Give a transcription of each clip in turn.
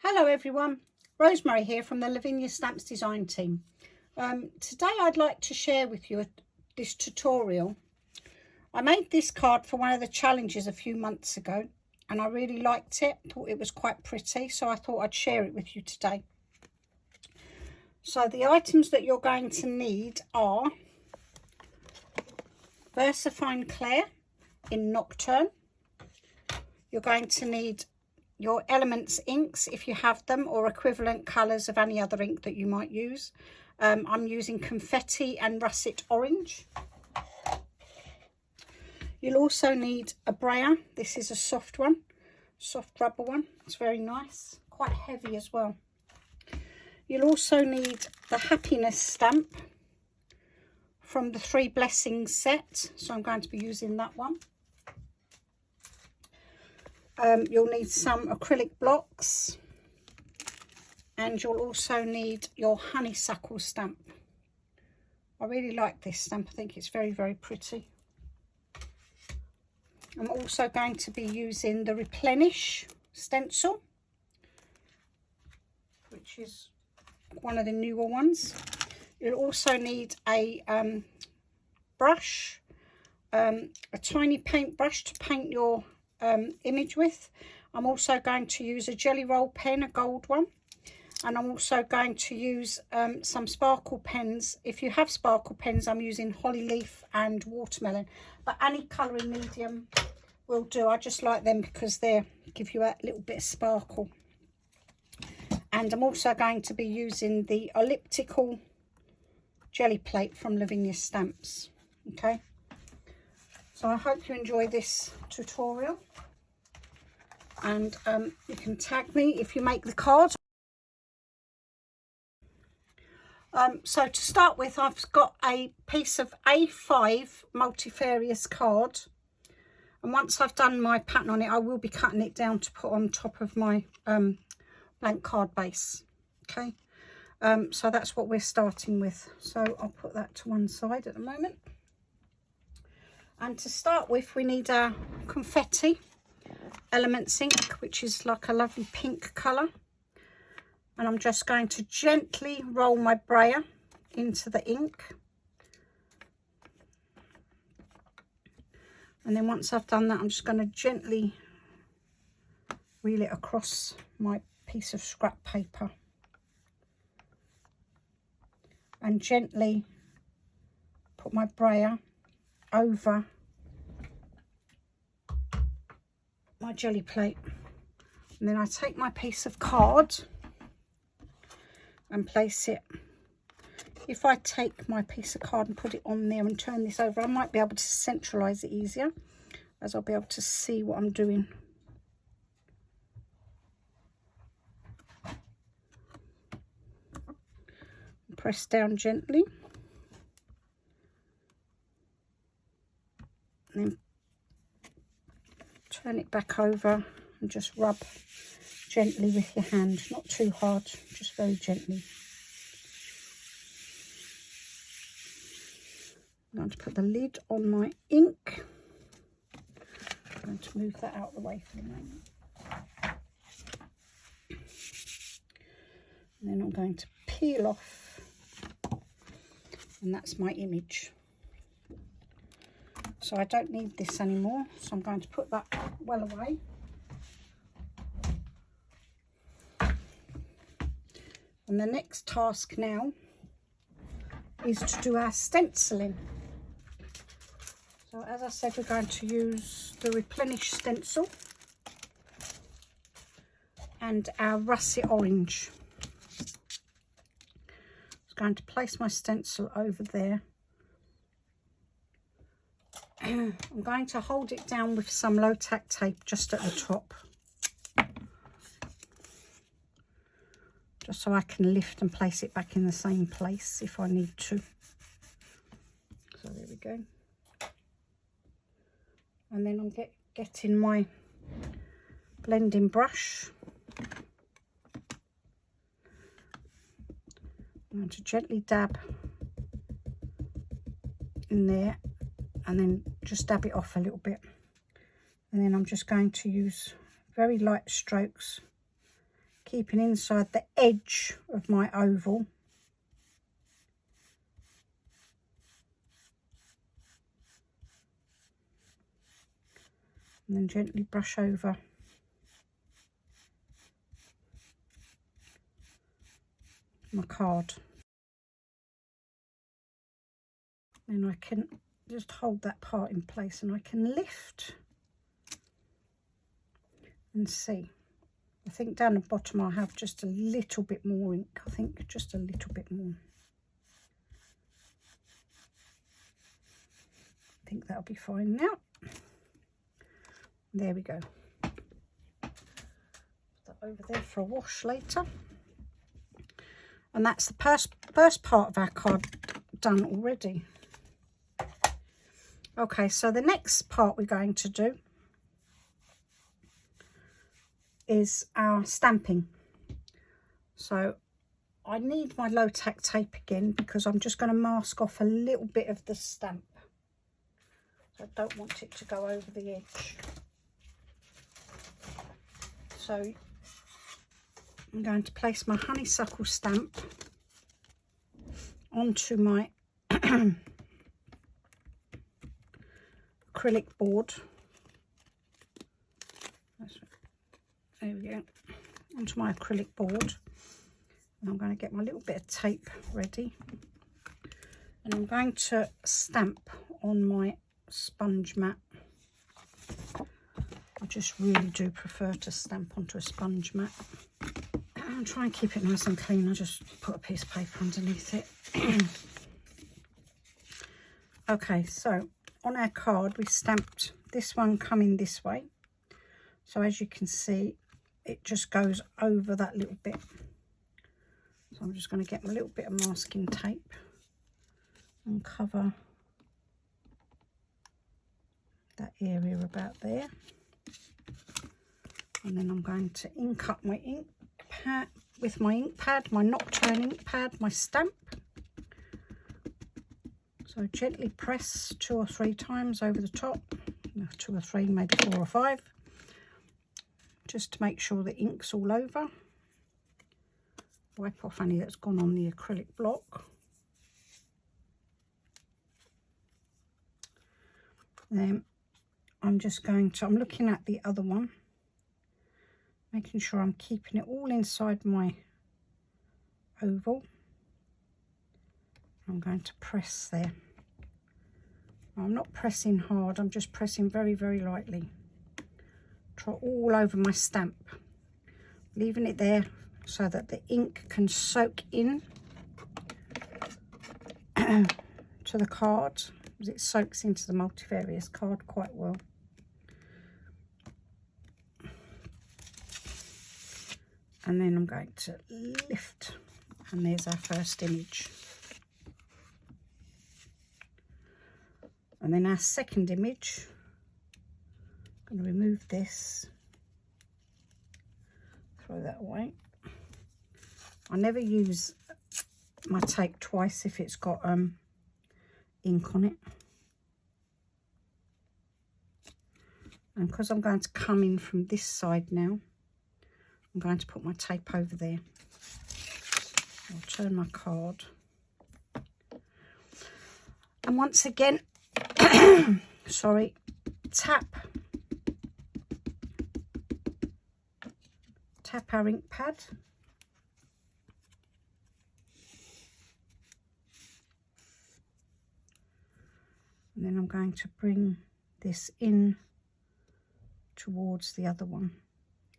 Hello everyone, Rosemary here from the Lavinia Stamps design team. Today I'd like to share with you this tutorial. I made this card for one of the challenges a few months ago and I really liked it, thought it was quite pretty, so I thought I'd share it with you today. So the items that you're going to need are Versafine Clair in Nocturne. You're going to need your Elements inks if you have them, or equivalent colours of any other ink that you might use. I'm using Confetti and Russet Orange. You'll also need a brayer. This is a soft one, soft rubber one. It's very nice, quite heavy as well. You'll also need the Happiness stamp from the 3 Blessings set, so I'm going to be using that one. You'll need some acrylic blocks, and you'll also need your Honeysuckle stamp. I really like this stamp. I think it's very, very pretty. I'm also going to be using the Replenish stencil, which is one of the newer ones. You'll also need a brush, a tiny paintbrush to paint your image with. I'm also going to use a jelly roll pen, a gold one, and I'm also going to use some sparkle pens. If you have sparkle pens, I'm using Holly Leaf and Watermelon, but any colouring medium will do. I just like them because they give you a little bit of sparkle. And I'm also going to be using the Olipsical jelly plate from Lavinia Stamps. Okay, so I hope you enjoy this tutorial, and you can tag me if you make the card. So to start with, I've got a piece of A5 Multifarious card, and once I've done my pattern on it, I will be cutting it down to put on top of my blank card base. Okay, so that's what we're starting with, so I'll put that to one side at the moment. And to start with, we need our Confetti Elements ink, which is like a lovely pink colour. And I'm just going to gently roll my brayer into the ink. And then once I've done that, I'm just going to gently wheel it across my piece of scrap paper. And gently put my brayer over my jelly plate, and then I take my piece of card and place it. If I take my piece of card and put it on there and turn this over, I might be able to centralize it easier, as I'll be able to see what I'm doing. Press down gently, and then turn it back over and just rub gently with your hand, not too hard, just very gently. I'm going to put the lid on my ink. I'm going to move that out of the way for a moment. And then I'm going to peel off, and that's my image. So I don't need this anymore, so I'm going to put that well away. And the next task now is to do our stenciling. So as I said, we're going to use the Replenish stencil and our Russet Orange. I'm going to place my stencil over there. I'm going to hold it down with some low tack tape just at the top, just so I can lift and place it back in the same place if I need to. So there we go. And then I'm getting my blending brush. I'm going to gently dab in there, and then just dab it off a little bit. And then I'm just going to use very light strokes, keeping inside the edge of my oval. And then gently brush over my card. And I can just hold that part in place, and I can lift and see. I think down the bottom I have just a little bit more ink. I think just a little bit more. I think that'll be fine now. There we go. Put that over there for a wash later. And that's the first part of our card done already. Okay, so the next part we're going to do is our stamping. So I need my low tack tape again because I'm just going to mask off a little bit of the stamp. So I don't want it to go over the edge. So I'm going to place my honeysuckle stamp onto my acrylic board. There we go. Onto my acrylic board. And I'm going to get my little bit of tape ready. And I'm going to stamp on my sponge mat. I just really do prefer to stamp onto a sponge mat. I'll try and keep it nice and clean. I just put a piece of paper underneath it. Okay, so on our card we stamped this one coming this way. So as you can see, it just goes over that little bit. So I'm just going to get my little bit of masking tape and cover that area about there. And then I'm going to ink up my ink pad with my ink pad, my Nocturne ink pad, my stamp. So gently press 2 or 3 times over the top, 2 or 3, maybe 4 or 5, just to make sure the ink's all over. Wipe off any that's gone on the acrylic block. Then I'm just going to, I'm looking at the other one, making sure I'm keeping it all inside my oval. I'm going to press there. I'm not pressing hard, I'm just pressing very, very lightly. Try all over my stamp, leaving it there so that the ink can soak in to the card, as it soaks into the Multifarious card quite well. And then I'm going to lift, and there's our first image. And then our second image, I'm going to remove this, throw that away. I never use my tape twice if it's got ink on it. And because I'm going to come in from this side now, I'm going to put my tape over there. I'll turn my card. And once again, sorry, tap our ink pad. And then I'm going to bring this in towards the other one,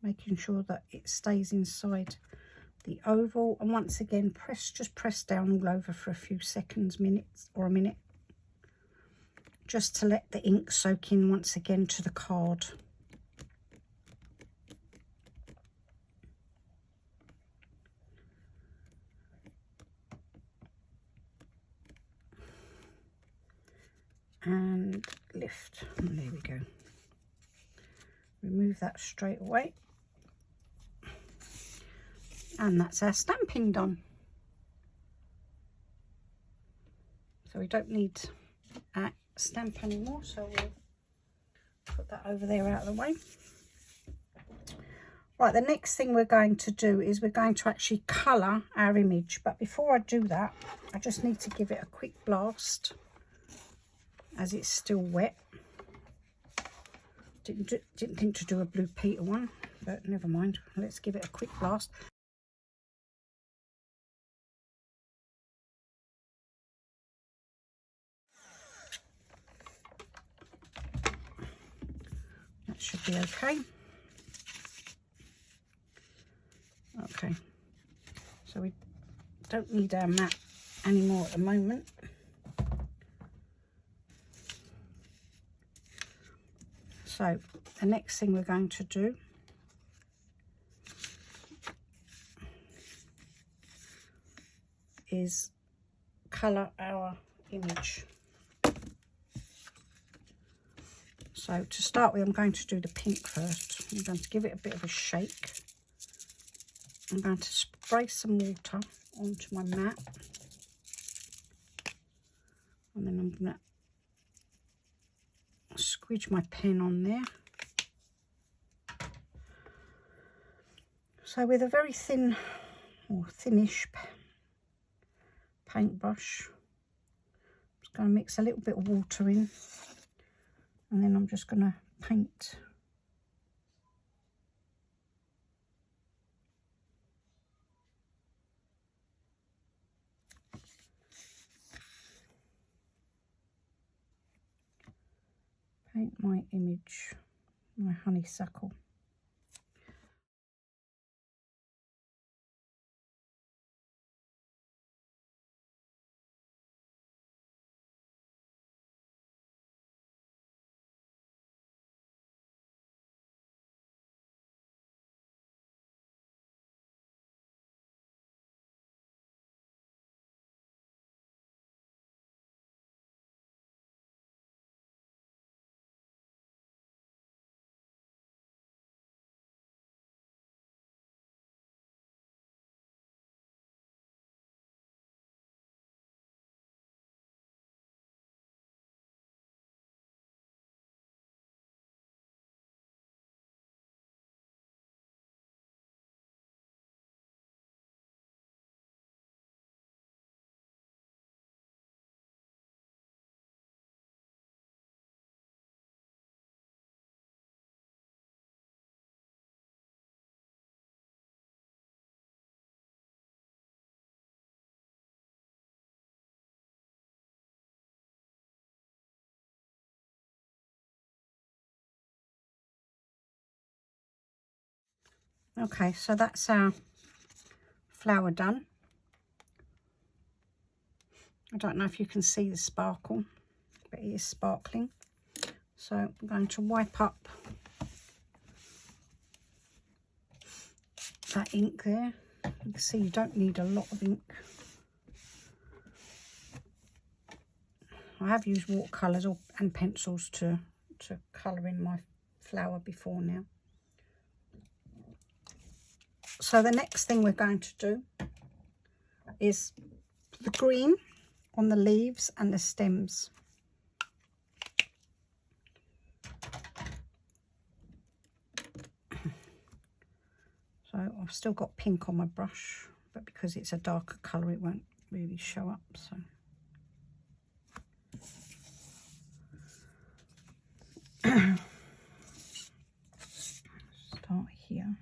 making sure that it stays inside the oval. And once again, just press down all over for a few seconds, minutes, or a minute, just to let the ink soak in once again to the card. And lift, and there we go. Remove that straight away. And that's our stamping done. So we don't need our stamp anymore, so we'll put that over there out of the way. Right, the next thing we're going to do is we're going to actually colour our image. But before I do that, I just need to give it a quick blast as it's still wet. Didn't think to do a Blue Peter one, but never mind. Let's give it a quick blast. That should be okay. Okay, so we don't need our matte anymore at the moment. So the next thing we're going to do is colour our image. So to start with, I'm going to do the pink first. I'm going to give it a bit of a shake. I'm going to spray some water onto my mat, and then I'm going to squidge my pen on there. So with a very thin or thinnish paintbrush, I'm just going to mix a little bit of water in, and then I'm just going to paint. Paint my image, my honeysuckle. Okay, so that's our flower done. I don't know if you can see the sparkle, but it is sparkling. So I'm going to wipe up that ink there. You can see you don't need a lot of ink. I have used watercolours and pencils to colour in my flower before now. So the next thing we're going to do is the green on the leaves and the stems. So I've still got pink on my brush, but because it's a darker colour it won't really show up. So start here.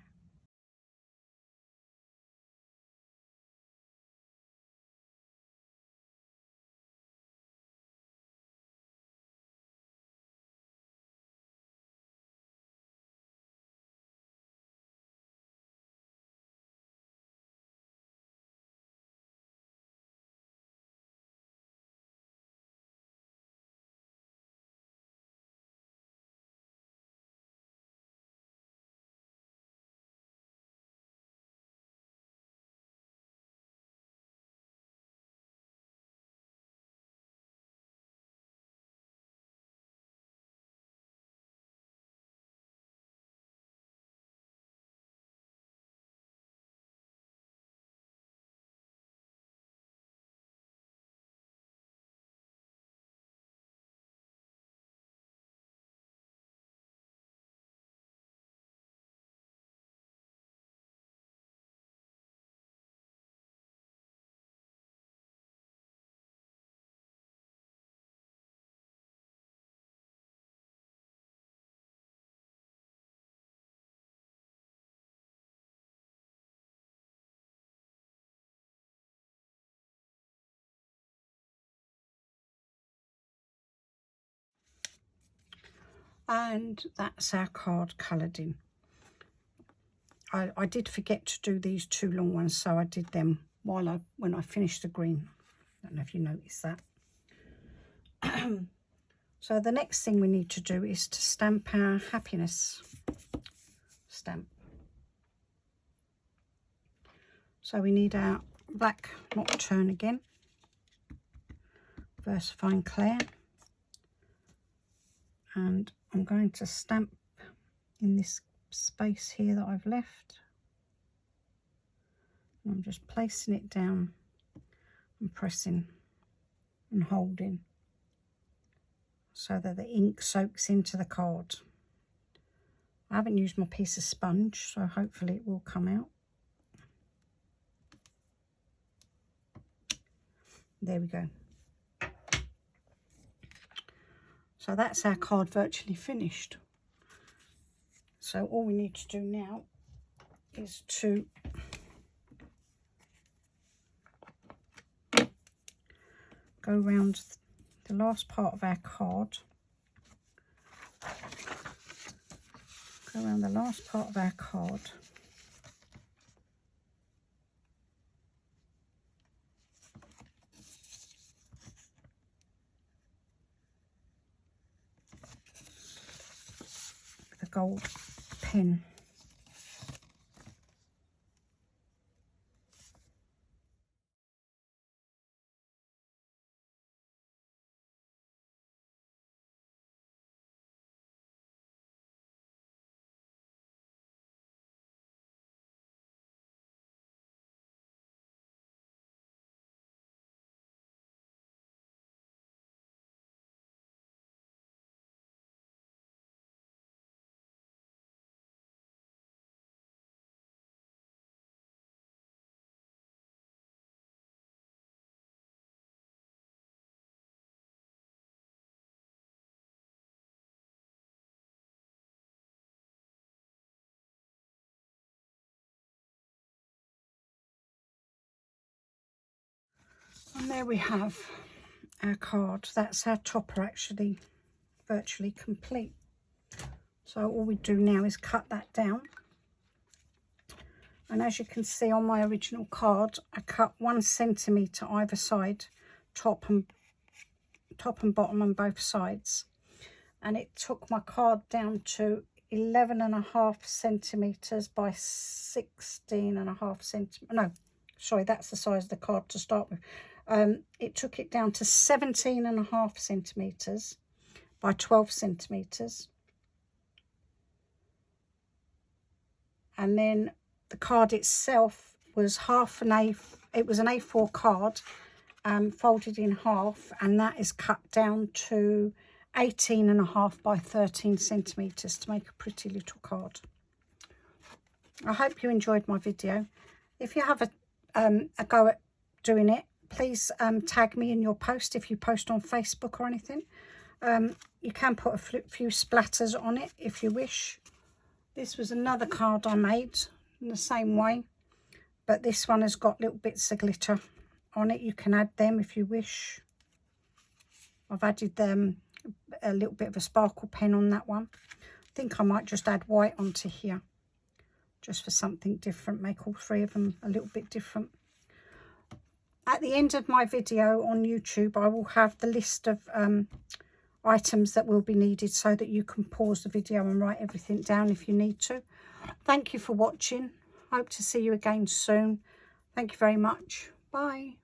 And that's our card coloured in. I did forget to do these 2 long ones, so I did them when I finished the green. I don't know if you noticed that. So the next thing we need to do is to stamp our happiness stamp. So we need our black Nocturne again, Versafine Clair, and I'm going to stamp in this space here that I've left. And I'm just placing it down and pressing and holding so that the ink soaks into the card. I haven't used my piece of sponge, so hopefully it will come out. There we go. So that's our card virtually finished. So all we need to do now is to go around the last part of our card. Go around the last part of our card. With a gold pen. And there we have our card. That's our topper actually virtually complete. So all we do now is cut that down. And as you can see on my original card, I cut 1 centimetre either side, top and bottom on both sides. And it took my card down to 11.5 centimetres by 16.5 centimetres. No, sorry, that's the size of the card to start with. It took it down to 17.5 centimetres by 12 centimetres. And then the card itself was it was an A4 card, folded in half, and that is cut down to 18.5 by 13 centimetres to make a pretty little card. I hope you enjoyed my video. If you have a go at doing it, please tag me in your post if you post on Facebook or anything. You can put a few splatters on it if you wish. This was another card I made in the same way, but this one has got little bits of glitter on it. You can add them if you wish. I've added them a little bit of a sparkle pen on that one. I think I might just add white onto here just for something different, make all 3 of them a little bit different. At the end of my video on YouTube, I will have the list of items that will be needed so that you can pause the video and write everything down if you need to. Thank you for watching. Hope to see you again soon. Thank you very much. Bye.